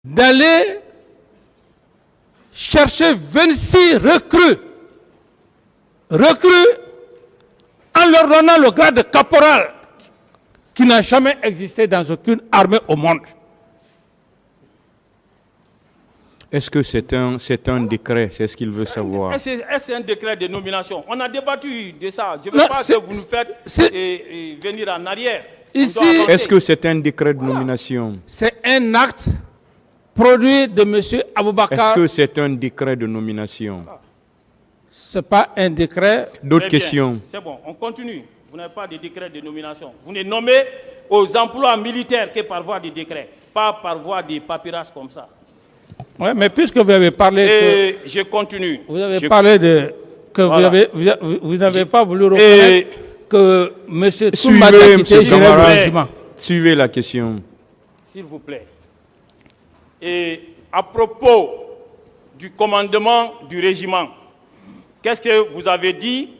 d'aller chercher 26 recrues en leur donnant le grade de caporal qui n'a jamais existé dans aucune armée au monde. Est-ce que c'est un décret? C'est ce qu'il veut savoir. Est-ce un décret de nomination? On a débattu de ça. Je ne veux pas que vous nous faites venir en arrière. Ici, est-ce que c'est un décret de nomination? C'est un acte produit de M. Aboubakar. Est-ce que c'est un décret de nomination? Ce n'est pas un décret. D'autres questions? C'est bon, on continue. Vous n'avez pas de décret de nomination. Vous ne nommez aux emplois militaires que par voie de décret, pas par voie de papyrus comme ça. Oui, mais puisque vous avez parlé... Et je continue. Vous avez parlé de... que voilà. Vous n'avez pas voulu reconnaître que M. Toumba a quitté le régiment. Suivez la question. S'il vous plaît. Et à propos du commandement du régiment, qu'est-ce que vous avez dit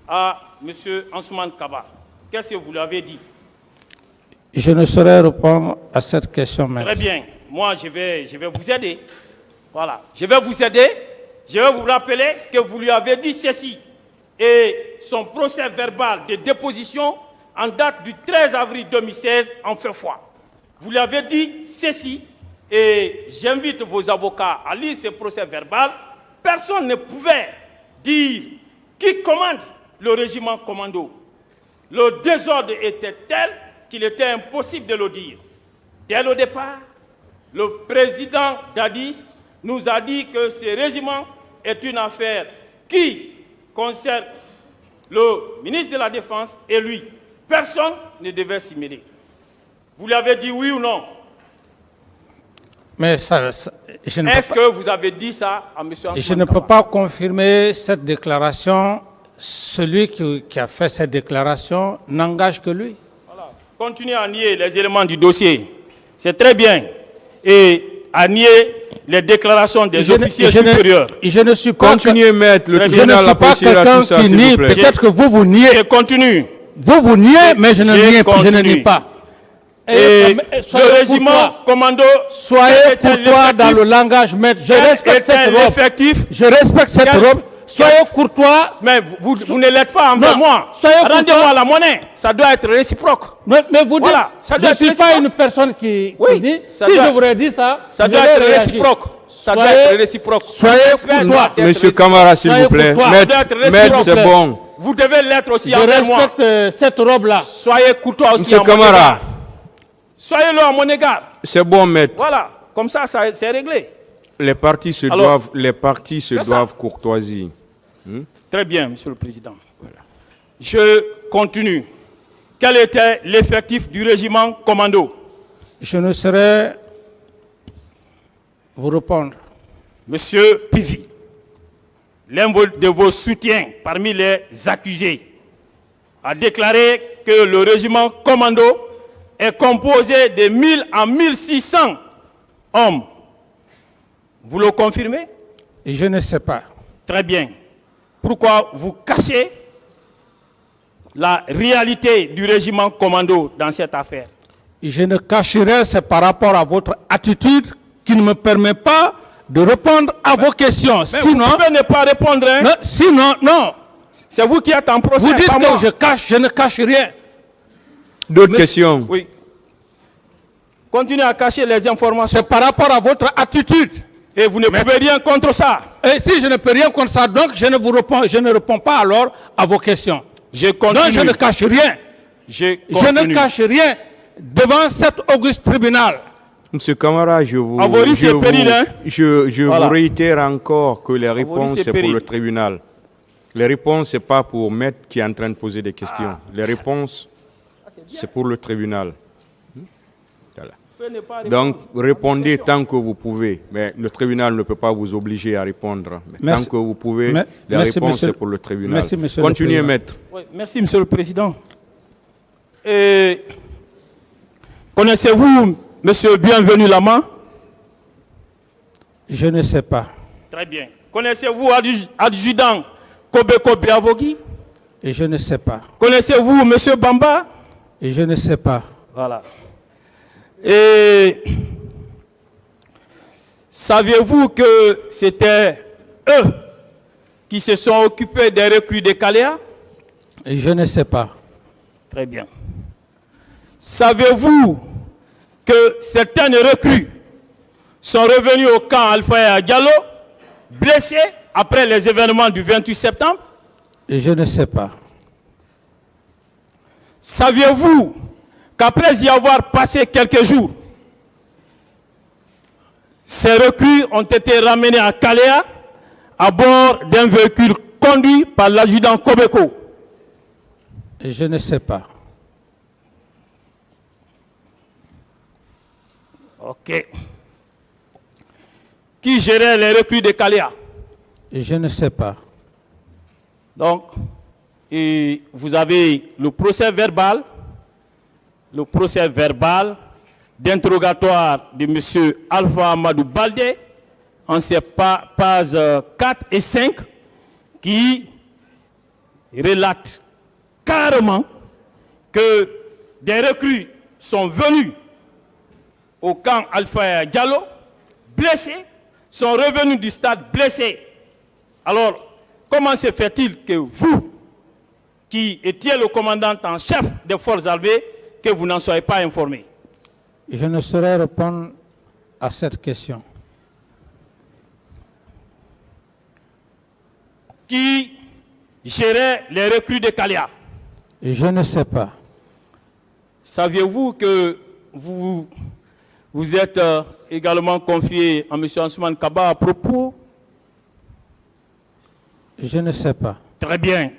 à M. Ansoumane Kaba? Qu'est-ce que vous lui avez dit? Je ne saurais répondre à cette question même. Très bien. Moi, je vais vous aider. Voilà. Je vais vous aider. Je vais vous rappeler que vous lui avez dit ceci. Et son procès verbal de déposition en date du 13 avril 2016 en fait foi. Vous lui avez dit ceci. Et j'invite vos avocats à lire ce procès verbal. Personne ne pouvait dire qui commande le régiment commando. Le désordre était tel qu'il était impossible de le dire. Dès le départ, le président Dadis nous a dit que ce régiment est une affaire qui concerne le ministre de la Défense et lui. Personne ne devait s'y mêler. Vous lui avez dit oui ou non? Mais est-ce que vous avez dit ça à M. Ansoumane Je ne peux pas confirmer cette déclaration. Celui qui a fait cette déclaration n'engage que lui. Voilà. Continuez à nier les éléments du dossier. C'est très bien. Et à nier les déclarations des officiers supérieurs. Je ne suis pas... Continuez, maître. Le tribunal, je ne suis pas quelqu'un qui nie. Peut-être que vous niez. Je continue. Vous niez, mais je ne nie pas. Et le régiment commando... Soyez courtois dans le langage, maître. Je respecte cette robe. Je respecte cette robe. Soyez courtois. Mais vous ne l'êtes pas envers moi. Rendez-moi la monnaie. Ça doit être réciproque. Mais vous dites, je ne suis pas une personne qui dit, si je vous ai dit ça, ça doit être réciproque. Ça doit être réciproque. Soyez courtois. Monsieur Camara, s'il vous plaît. Maître, c'est bon. Vous devez l'être aussi envers moi. Je respecte cette robe-là. Soyez courtois aussi Monsieur Camara. Soyez-le à mon égard. C'est bon, maître. Voilà. Comme ça, c'est réglé. Les partis se doivent courtoisie. Très bien, Monsieur le Président. Voilà. Je continue. Quel était l'effectif du régiment commando? Je ne saurais vous répondre. Monsieur Pivi, l'un de vos soutiens parmi les accusés, a déclaré que le régiment commando est composé de 1000 à 1600 hommes. Vous le confirmez? Je ne sais pas. Très bien. Pourquoi vous cachez la réalité du régiment commando dans cette affaire? Je ne cacherai, c'est par rapport à votre attitude qui ne me permet pas de répondre à vos questions. Mais sinon, vous pouvez ne pas répondre. Hein? Sinon, non. C'est vous qui êtes en procès. Vous dites que je ne cache rien. D'autres questions? Oui. Continuez à cacher les informations. C'est par rapport à votre attitude. Et vous ne pouvez rien contre ça. Et si je ne peux rien contre ça, donc je ne réponds pas alors à vos questions. Je continue. Donc je ne cache rien. Je ne cache rien devant cet auguste tribunal. Monsieur Camara, je vous réitère encore que les réponses, c'est pour le tribunal. Les réponses, ce n'est pas pour maître qui est en train de poser des questions. Les réponses, c'est pour le tribunal. Voilà. Donc, répondez tant que vous pouvez. Mais le tribunal ne peut pas vous obliger à répondre. Mais tant que vous pouvez, les réponses, c'est pour le tribunal. Continuez, maître. Oui, merci, Monsieur le Président. Connaissez-vous Monsieur Bienvenu Lama? Je ne sais pas. Très bien. Connaissez-vous adjudant Kobeko Biavogi? Et je ne sais pas. Connaissez-vous Monsieur Bamba? Et je ne sais pas. Voilà. Et Saviez-vous que c'était eux qui se sont occupés des recrues de Kalea? Et je ne sais pas. Très bien. Savez-vous que certaines recrues sont revenues au camp Alpha Diallo, blessées après les événements du 28 septembre? Et je ne sais pas. Saviez-vous qu'après y avoir passé quelques jours, ces recrues ont été ramenées à Kalea à bord d'un véhicule conduit par l'adjudant Kobeko? Et je ne sais pas. Ok. Qui gérait les recrues de Kalea? Et je ne sais pas. Donc, et vous avez le procès verbal d'interrogatoire de M. Alpha Amadou Baldé, en ces pages 4 et 5, qui relate carrément que des recrues sont venus au camp Alpha Diallo, blessés, sont revenus du stade blessés. Alors, comment se fait-il que vous, qui étiez le commandant en chef des forces armées, que vous n'en soyez pas informé? Je ne saurais répondre à cette question. Qui gérait les recrues de Kalea? Et je ne sais pas. Saviez-vous que vous êtes également confié à M. Ousmane Kaba à propos? Je ne sais pas. Très bien.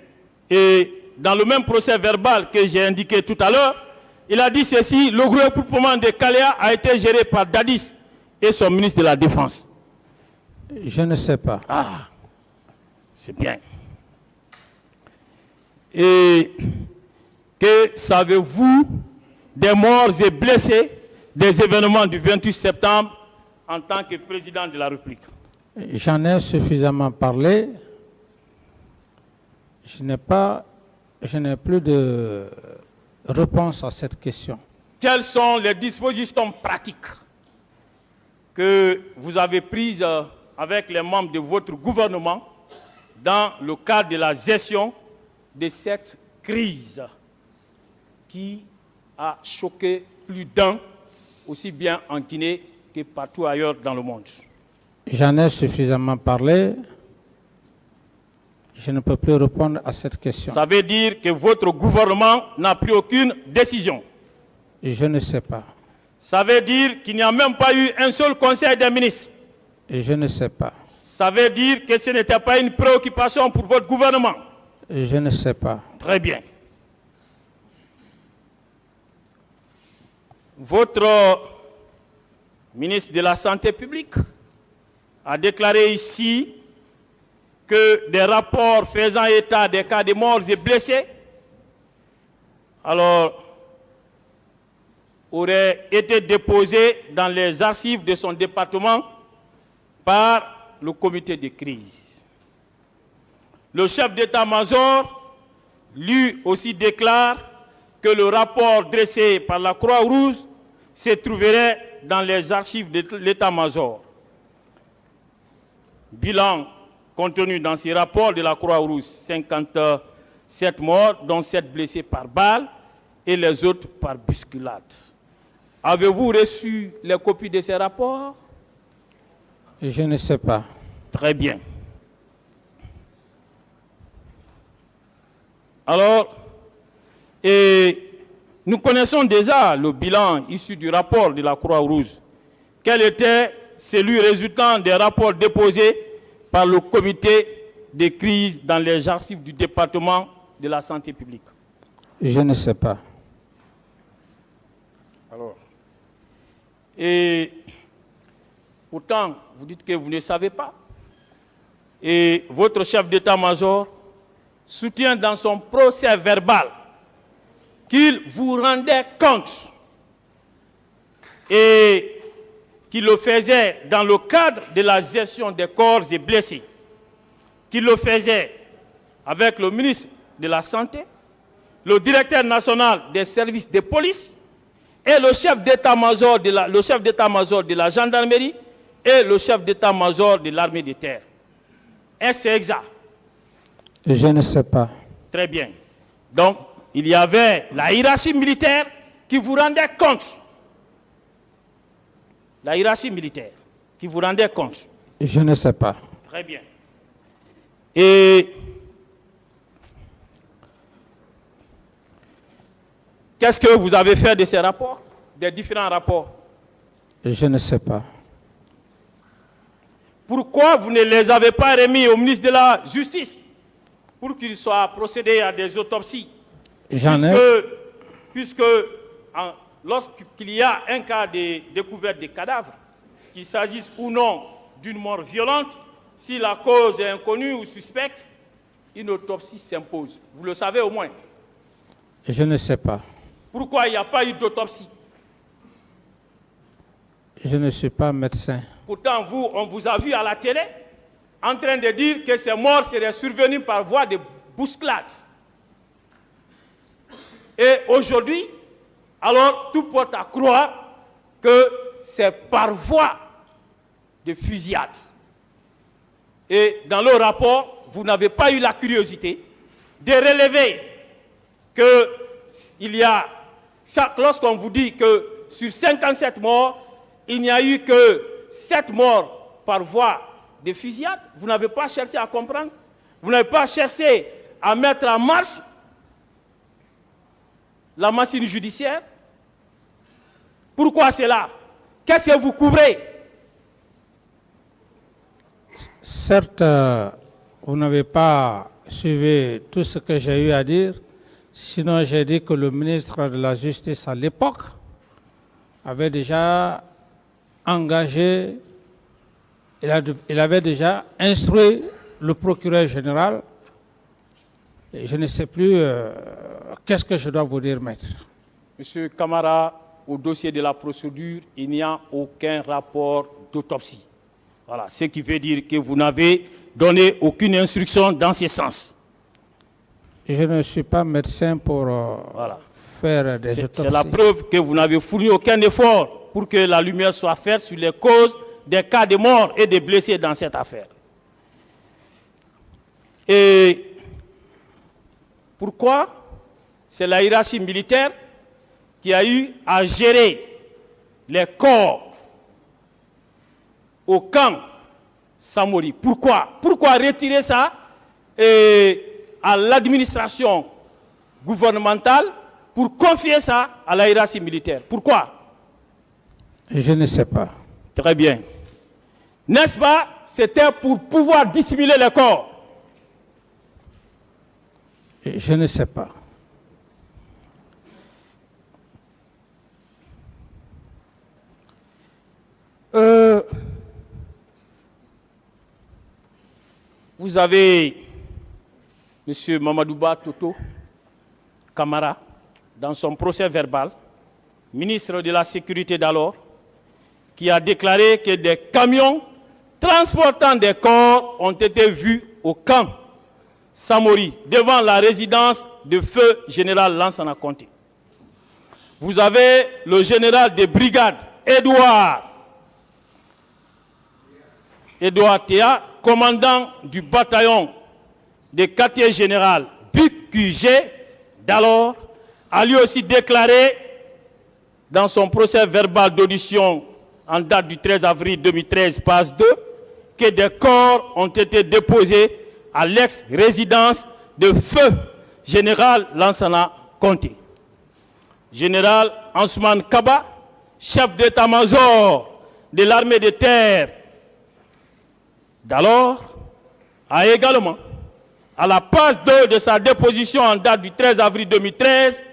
Et dans le même procès verbal que j'ai indiqué tout à l'heure, il a dit ceci: le regroupement de Kalea a été géré par Dadis et son ministre de la Défense. Je ne sais pas. Ah, c'est bien. Et que savez-vous des morts et blessés des événements du 28 septembre en tant que président de la République? J'en ai suffisamment parlé. Je n'ai plus de réponse à cette question. Quelles sont les dispositions pratiques que vous avez prises avec les membres de votre gouvernement dans le cadre de la gestion de cette crise qui a choqué plus d'un, aussi bien en Guinée que partout ailleurs dans le monde? J'en ai suffisamment parlé. Je ne peux plus répondre à cette question. Ça veut dire que votre gouvernement n'a pris aucune décision? Et je ne sais pas. Ça veut dire qu'il n'y a même pas eu un seul conseil des ministres? Et je ne sais pas. Ça veut dire que ce n'était pas une préoccupation pour votre gouvernement? Et je ne sais pas. Très bien. Votre ministre de la Santé publique a déclaré ici que des rapports faisant état des cas de morts et blessés auraient été déposés dans les archives de son département par le comité de crise. Le chef d'état-major, lui aussi, déclare que le rapport dressé par la Croix-Rouge se trouverait dans les archives de l'état-major. Bilan contenu dans ces rapports de la Croix-Rouge: 57 morts, dont 7 blessés par balle et les autres par bousculade. Avez-vous reçu les copies de ces rapports? Je ne sais pas. Très bien. Alors, nous connaissons déjà le bilan issu du rapport de la Croix-Rouge. Quel était celui résultant des rapports déposés par le comité de crise dans les archives du département de la santé publique? Je ne sais pas. Alors, et pourtant, vous dites que vous ne savez pas. Et votre chef d'état-major soutient dans son procès verbal qu'il vous rendait compte et qu'il le faisait dans le cadre de la gestion des corps et blessés, qu'il le faisait avec le ministre de la Santé, le directeur national des services de police et le chef d'état-major de la gendarmerie et le chef d'état-major de l'armée de terre. Est-ce exact? Je ne sais pas. Très bien. Donc, il y avait la hiérarchie militaire qui vous rendait compte. La hiérarchie militaire qui vous rendait compte. Je ne sais pas. Très bien. Et qu'est-ce que vous avez fait de ces rapports, des différents rapports? Je ne sais pas. Pourquoi vous ne les avez pas remis au ministre de la Justice pour qu'il soit procédé à des autopsies? Puisque lorsqu'il y a un cas de découverte de cadavres, qu'il s'agisse ou non d'une mort violente, si la cause est inconnue ou suspecte, une autopsie s'impose. Vous le savez au moins. Je ne sais pas. Pourquoi il n'y a pas eu d'autopsie? Je ne suis pas médecin. Pourtant, on vous a vu à la télé en train de dire que ces morts seraient survenus par voie de bousculade. Et aujourd'hui, alors tout porte à croire que c'est par voie de fusillade. Et dans le rapport, vous n'avez pas eu la curiosité de relever que lorsqu'on vous dit que sur 57 morts, il n'y a eu que 7 morts par voie de fusillade, vous n'avez pas cherché à comprendre, vous n'avez pas cherché à mettre en marche la machine judiciaire. Pourquoi cela? Qu'est-ce que vous couvrez? Certes, vous n'avez pas suivi tout ce que j'ai eu à dire. Sinon, j'ai dit que le ministre de la Justice à l'époque avait déjà engagé, il avait déjà instruit le procureur général. Et je ne sais plus qu'est-ce que je dois vous dire, maître. Monsieur Camara, au dossier de la procédure, il n'y a aucun rapport d'autopsie. Voilà, ce qui veut dire que vous n'avez donné aucune instruction dans ce sens. Je ne suis pas médecin pour faire des autopsies. C'est la preuve que vous n'avez fourni aucun effort pour que la lumière soit faite sur les causes des cas de mort et de blessés dans cette affaire. Et pourquoi? C'est la hiérarchie militaire qui a eu à gérer les corps au camp Samori. Pourquoi? Pourquoi retirer ça à l'administration gouvernementale pour confier ça à la hiérarchie militaire? Pourquoi? Je ne sais pas. Très bien. N'est-ce pas? C'était pour pouvoir dissimuler les corps. Je ne sais pas. Vous avez M. Mamadouba Toto Camara, dans son procès verbal, ministre de la Sécurité d'alors, qui a déclaré que des camions transportant des corps ont été vus au camp Samori, devant la résidence de feu général Lansana Conté. Vous avez le général de brigade, Edouard Théa, commandant du bataillon de quartier général BQG d'alors, a lui aussi déclaré dans son procès verbal d'audition en date du 13 avril 2013, page 2, que des corps ont été déposés à l'ex-résidence de feu général Lansana Conté. Général Ansoumane Kaba, chef d'état-major de l'armée de terre d'alors, a également, à la page 2 de sa déposition en date du 13 avril 2013,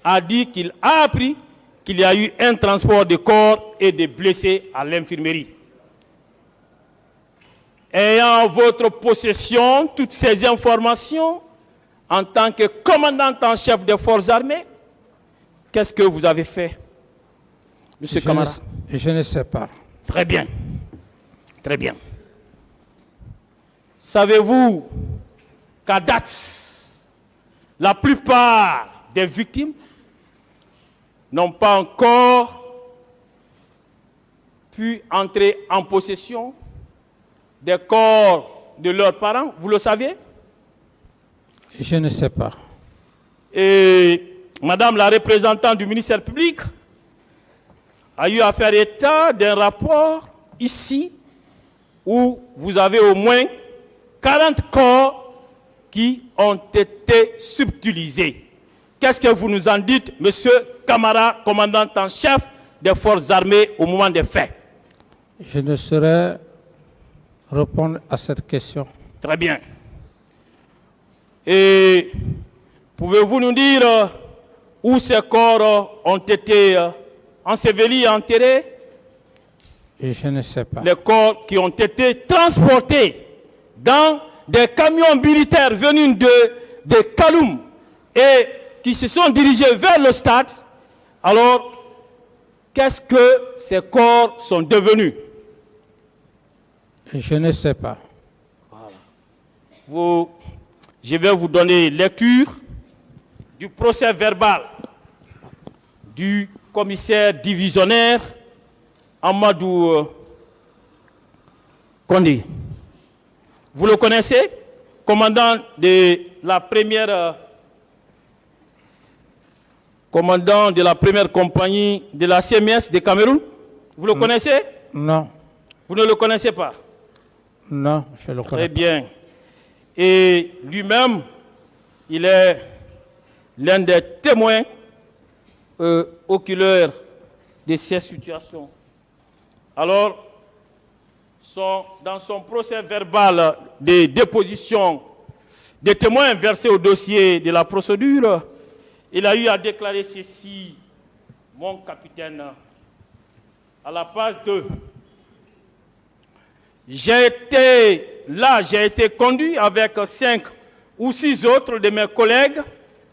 a dit qu'il a appris qu'il y a eu un transport de corps et de blessés à l'infirmerie. Ayant en votre possession toutes ces informations, en tant que commandant en chef des forces armées, qu'est-ce que vous avez fait, Monsieur Camara? Je ne sais pas. Très bien. Très bien. Savez-vous qu'à date, la plupart des victimes n'ont pas encore pu entrer en possession des corps de leurs parents, vous le savez? Je ne sais pas. Et Madame la représentante du ministère public a eu à faire état d'un rapport ici où vous avez au moins 40 corps qui ont été subtilisés. Qu'est-ce que vous nous en dites, monsieur Camara, commandant en chef des forces armées au moment des faits? Je ne saurais répondre à cette question. Très bien. Et pouvez-vous nous dire où ces corps ont été ensevelis et enterrés? Je ne sais pas. Les corps qui ont été transportés dans des camions militaires venus de Kaloum et qui se sont dirigés vers le stade. Alors, qu'est-ce que ces corps sont devenus? Je ne sais pas. Voilà. Je vais vous donner lecture du procès verbal du commissaire divisionnaire Amadou Kondé. Vous le connaissez? Commandant de la première compagnie de la CMS de Cameroun. Vous le connaissez? Non. Vous ne le connaissez pas? Non, je le connais. Très bien. Et lui-même, il est l'un des témoins oculaires de ces situations. Alors, dans son procès verbal de déposition des témoins versés au dossier de la procédure, il a eu à déclarer ceci, mon capitaine, à la page 2. J'ai été conduit avec 5 ou 6 autres de mes collègues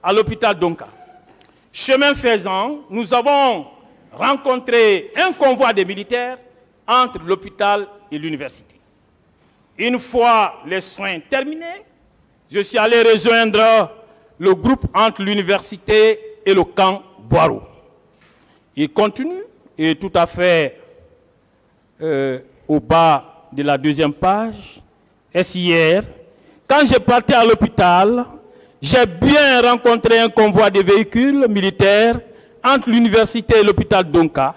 à l'hôpital Donka. Chemin faisant, nous avons rencontré un convoi de militaires entre l'hôpital et l'université. Une fois les soins terminés, je suis allé rejoindre le groupe entre l'université et le camp Boiro. Il continue, et tout à fait au bas de la deuxième page, est hier, quand je partais à l'hôpital, j'ai bien rencontré un convoi de véhicules militaires entre l'université et l'hôpital Donka.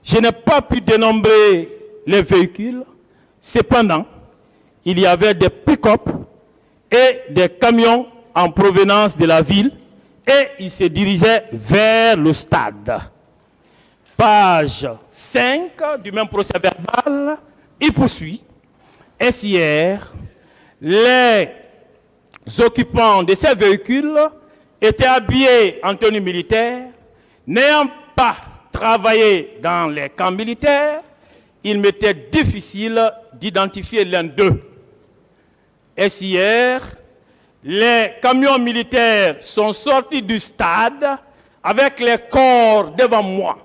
Je n'ai pas pu dénombrer les véhicules. Cependant, il y avait des pick-up et des camions en provenance de la ville et ils se dirigeaient vers le stade. Page 5 du même procès verbal, il poursuit. Ainsi hier, les occupants de ces véhicules étaient habillés en tenue militaire, n'ayant pas travaillé dans les camps militaires, il m'était difficile d'identifier l'un d'eux. Ainsi hier, les camions militaires sont sortis du stade avec les corps devant moi.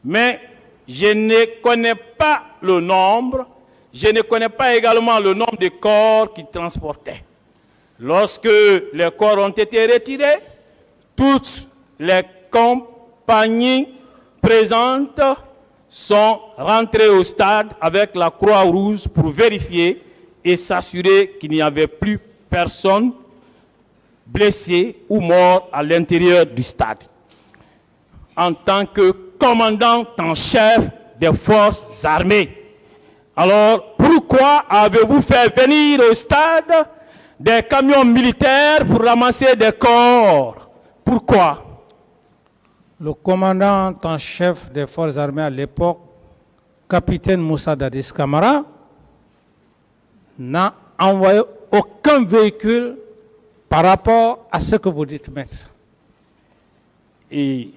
Mais je ne connais pas le nombre, je ne connais pas également le nombre de corps qu'ils transportaient. Lorsque les corps ont été retirés, toutes les compagnies présentes sont rentrées au stade avec la Croix-Rouge pour vérifier et s'assurer qu'il n'y avait plus personne blessé ou mort à l'intérieur du stade. En tant que commandant en chef des forces armées, alors pourquoi avez-vous fait venir au stade des camions militaires pour ramasser des corps? Pourquoi? Le commandant en chef des forces armées à l'époque, capitaine Moussa Dadis Camara, n'a envoyé aucun véhicule par rapport à ce que vous dites, maître. Et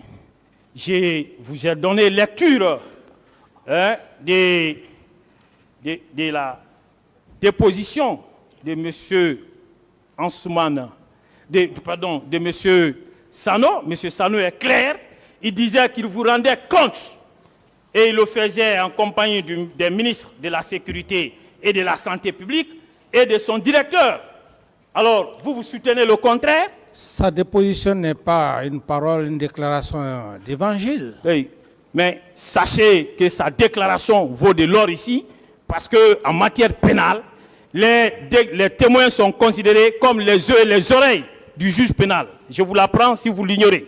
je vous ai donné lecture de la déposition de M. Ansoumane, de M. Sano. M. Sano est clair, il disait qu'il vous rendait compte et il le faisait en compagnie des ministres de la Sécurité et de la Santé publique et de son directeur. Alors, vous soutenez le contraire? Sa déposition n'est pas une parole, une déclaration d'évangile. Oui. Mais sachez que sa déclaration vaut de l'or ici, parce qu'en matière pénale, les témoins sont considérés comme les yeux et les oreilles du juge pénal. Je vous l'apprends si vous l'ignorez.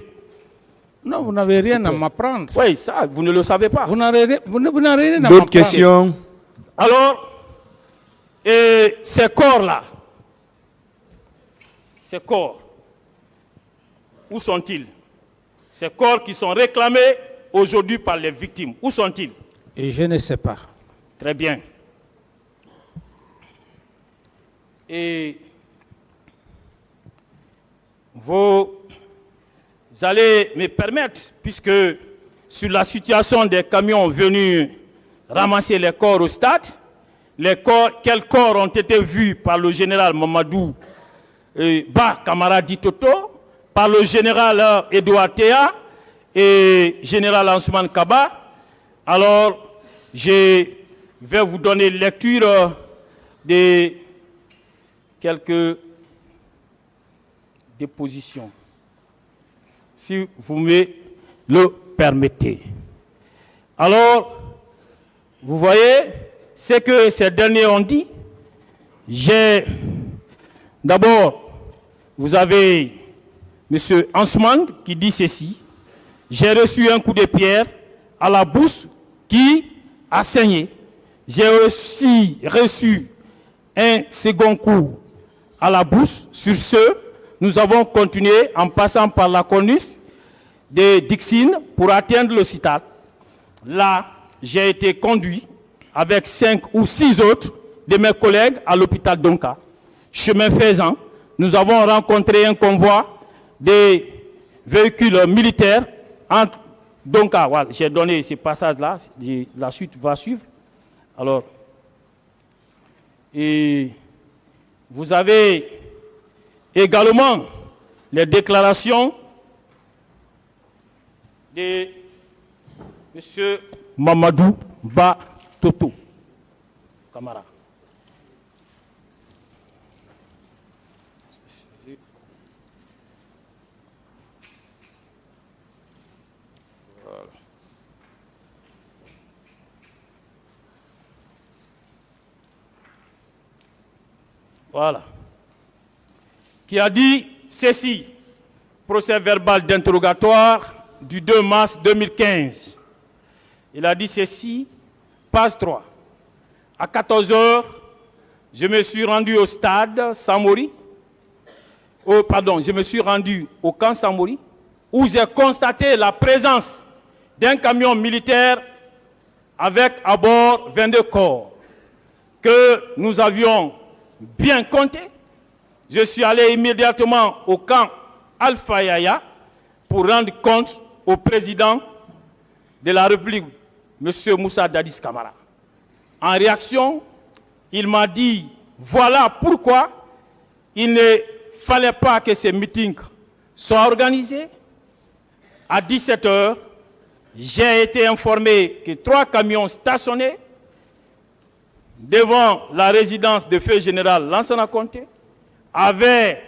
Non, vous n'avez rien à m'apprendre. Oui, ça, vous ne le savez pas. Vous n'avez rien à m'apprendre. D'autres questions? Alors, ces corps-là, ces corps, où sont-ils? Ces corps qui sont réclamés aujourd'hui par les victimes, où sont-ils? Et je ne sais pas. Très bien. Et vous allez me permettre, puisque sur la situation des camions venus ramasser les corps au stade, quels corps ont été vus par le général Mamadou Ba Camara Dit Toto, par le général Edouard Théa et général Ansoumane Kaba. Alors, je vais vous donner lecture de quelques dépositions, si vous me le permettez. Alors, vous voyez ce que ces derniers ont dit. D'abord, vous avez M. Ansoumane qui dit ceci: j'ai reçu un coup de pierre à la bouche qui a saigné. J'ai aussi reçu un second coup à la bouche. Sur ce, nous avons continué en passant par la corniche de Dixine pour atteindre le citade. Là, j'ai été conduit avec 5 ou 6 autres de mes collègues à l'hôpital Donka. Chemin faisant, nous avons rencontré un convoi des véhicules militaires entre Donka. Voilà, j'ai donné ces passages-là, la suite va suivre. Alors, et vous avez également les déclarations de M. Mamadou Ba Toto Camara. Voilà. Qui a dit ceci, procès verbal d'interrogatoire du 2 mars 2015. Il a dit ceci, page 3. À 14 h, je me suis rendu au stade Samori, je me suis rendu au camp Samori, où j'ai constaté la présence d'un camion militaire avec à bord 22 corps que nous avions bien compté. Je suis allé immédiatement au camp Alpha Yaya pour rendre compte au président de la République, M. Moussa Dadis Camara. En réaction, il m'a dit, voilà pourquoi il ne fallait pas que ces meetings soient organisés. À 17 h, j'ai été informé que 3 camions stationnés devant la résidence de feu général Lansana Conté avaient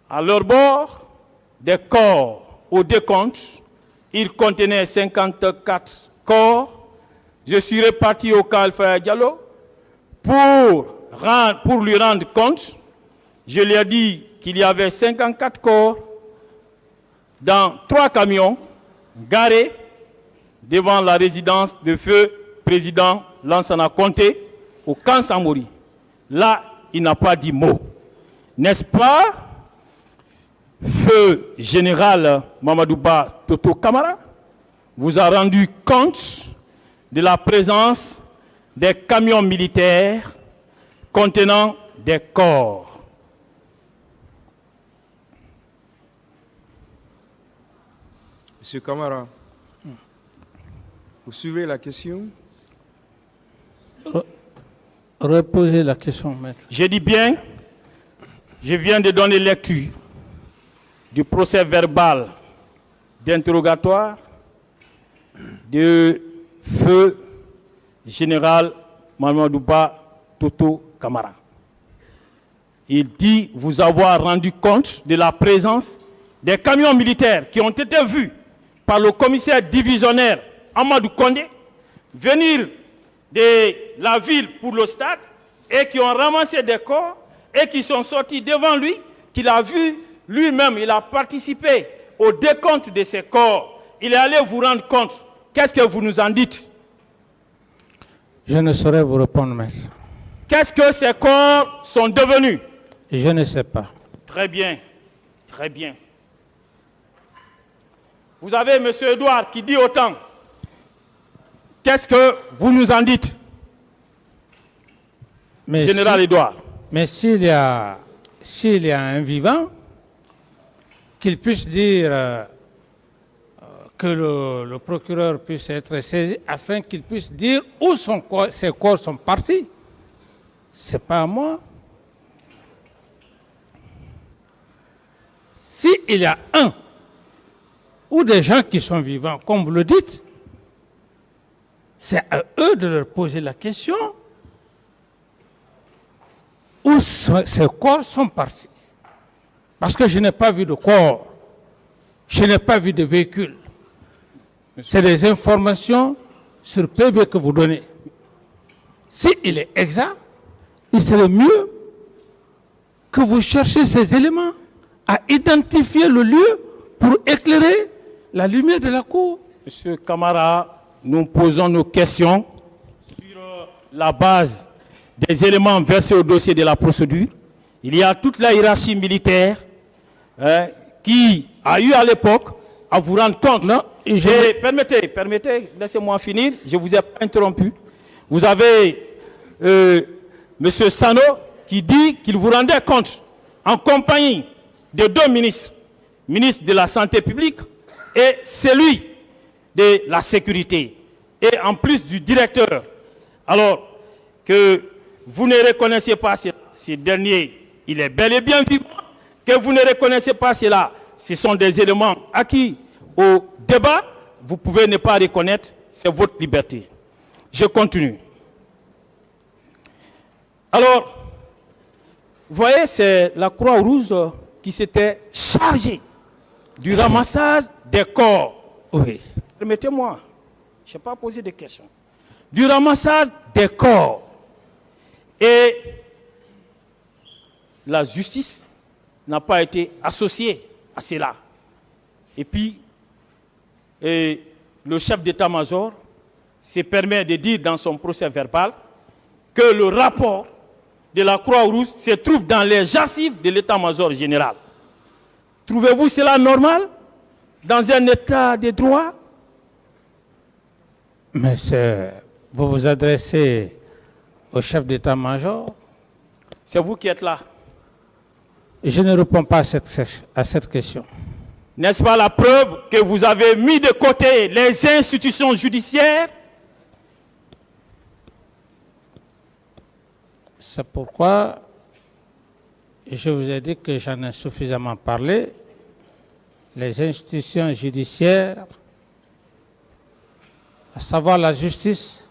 à leur bord des corps au décompte. Ils contenaient 54 corps. Je suis reparti au camp Alpha Diallo pour lui rendre compte. Je lui ai dit qu'il y avait 54 corps dans 3 camions garés devant la résidence de feu président Lansana Conté au camp Samori. Là, il n'a pas dit mot. N'est-ce pas, feu général Mamadou Ba Toto Camara vous a rendu compte de la présence des camions militaires contenant des corps. Monsieur Camara, vous suivez la question? Reposez la question, maître. J'ai dit bien, je viens de donner lecture du procès verbal d'interrogatoire de feu général Mamadou Ba Toto Camara. Il dit vous avoir rendu compte de la présence des camions militaires qui ont été vus par le commissaire divisionnaire Amadou Kondé, venir de la ville pour le stade et qui ont ramassé des corps et qui sont sortis devant lui, qu'il a vu lui-même, il a participé au décompte de ces corps. Il est allé vous rendre compte. Qu'est-ce que vous nous en dites? Je ne saurais vous répondre, maître. Qu'est-ce que ces corps sont devenus? Je ne sais pas. Très bien, très bien. Vous avez M. Edouard qui dit autant. Qu'est-ce que vous nous en dites, Mais Général Edouard? Mais s'il y a un vivant, qu'il puisse dire que le procureur puisse être saisi afin qu'il puisse dire où ces corps sont partis. Ce n'est pas à moi. S'il y a un ou des gens qui sont vivants, comme vous le dites, c'est à eux de leur poser la question où ces corps sont partis. Parce que je n'ai pas vu de corps, je n'ai pas vu de véhicule. C'est des informations sur PV que vous donnez. S'il est exact, il serait mieux que vous cherchiez ces éléments à identifier le lieu pour éclairer la lumière de la cour. Monsieur Camara, nous posons nos questions sur la base des éléments versés au dossier de la procédure. Il y a toute la hiérarchie militaire qui a eu à l'époque à vous rendre compte. Non, permettez, laissez-moi finir, je ne vous ai pas interrompu. Vous avez M. Sano qui dit qu'il vous rendait compte en compagnie de deux ministres, ministre de la Santé publique et celui de la Sécurité, et en plus du directeur. Alors que vous ne reconnaissez pas ce dernier, il est bel et bien vivant, que vous ne reconnaissez pas cela, ce sont des éléments acquis au débat, vous pouvez ne pas reconnaître, c'est votre liberté. Je continue. Alors, vous voyez, c'est la Croix-Rouge qui s'était chargée du ramassage des corps. Oui. Permettez-moi, je n'ai pas posé de questions. Du ramassage des corps. Et la justice n'a pas été associée à cela. Et puis, le chef d'état-major se permet de dire dans son procès verbal que le rapport de la Croix-Rouge se trouve dans les archives de l'état-major général. Trouvez-vous cela normal dans un état de droit? Mais vous vous adressez au chef d'état-major. C'est vous qui êtes là. Je ne réponds pas à cette question. N'est-ce pas la preuve que vous avez mis de côté les institutions judiciaires? C'est pourquoi je vous ai dit que j'en ai suffisamment parlé. Les institutions judiciaires, à savoir la justice,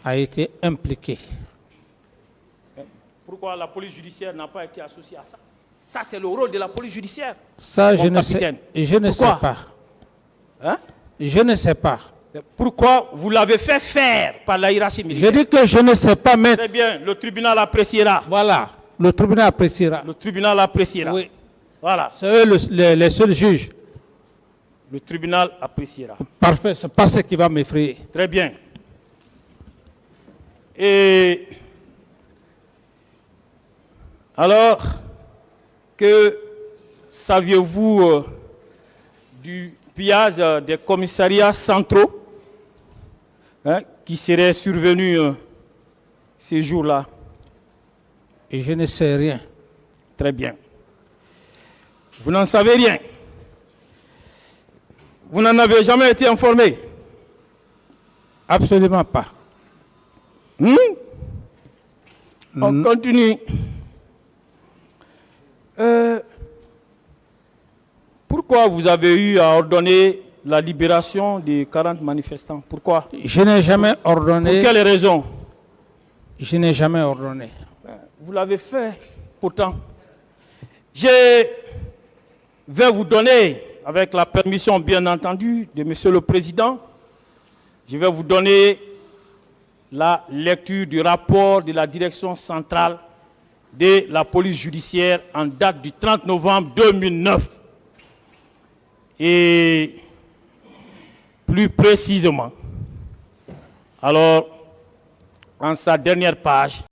a été impliquée. Pourquoi la police judiciaire n'a pas été associée à ça? Ça, c'est le rôle de la police judiciaire. Ça, je ne sais pas. Hein? Je ne sais pas. Pourquoi vous l'avez fait faire par la hiérarchie militaire? Je dis que je ne sais pas, mais... Très bien, le tribunal appréciera. Voilà, le tribunal appréciera. Le tribunal appréciera. Oui. Voilà. C'est eux les seuls juges. Le tribunal appréciera. Parfait, c'est pas ce qui va m'effrayer. Très bien. Et alors, que saviez-vous du pillage des commissariats centraux qui serait survenu ces jours-là? Et je ne sais rien. Très bien. Vous n'en savez rien. Vous n'en avez jamais été informé? Absolument pas. On continue. Pourquoi vous avez eu à ordonner la libération des 40 manifestants? Pourquoi? Je n'ai jamais ordonné. Pour quelles raisons? Je n'ai jamais ordonné. Vous l'avez fait, pourtant. Je vais vous donner avec la permission bien entendu de Monsieur le Président, je vais vous donner la lecture du rapport de la direction centrale de la police judiciaire en date du 30 novembre 2009. Et plus précisément, alors, en sa dernière page,